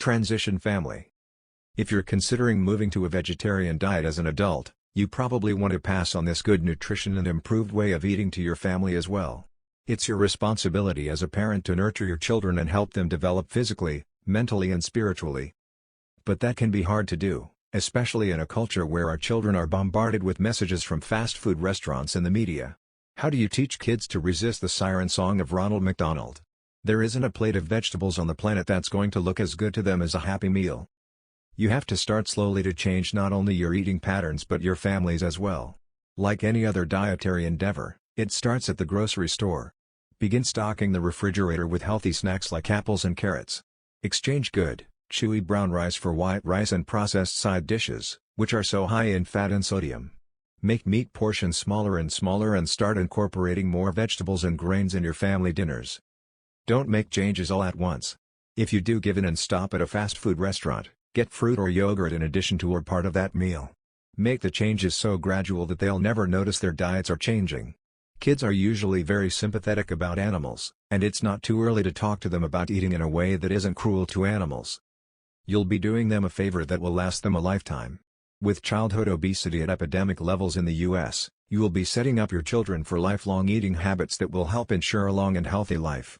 Transition family. If you're considering moving to a vegetarian diet as an adult, you probably want to pass on this good nutrition and improved way of eating to your family as well. It's your responsibility as a parent to nurture your children and help them develop physically, mentally and spiritually. But that can be hard to do, especially in a culture where our children are bombarded with messages from fast food restaurants and the media. How do you teach kids to resist the siren song of Ronald McDonald? There isn't a plate of vegetables on the planet that's going to look as good to them as a Happy Meal. You have to start slowly to change not only your eating patterns but your families as well. Like any other dietary endeavor, it starts at the grocery store. Begin stocking the refrigerator with healthy snacks like apples and carrots. Exchange good, chewy brown rice for white rice and processed side dishes, which are so high in fat and sodium. Make meat portions smaller and start incorporating more vegetables and grains in your family dinners. Don't make changes all at once. If you do give in and stop at a fast food restaurant, get fruit or yogurt in addition to or part of that meal. Make the changes so gradual that they'll never notice their diets are changing. Kids are usually very sympathetic about animals, and it's not too early to talk to them about eating in a way that isn't cruel to animals. You'll be doing them a favor that will last them a lifetime. With childhood obesity at epidemic levels in the U.S., you will be setting up your children for lifelong eating habits that will help ensure a long and healthy life.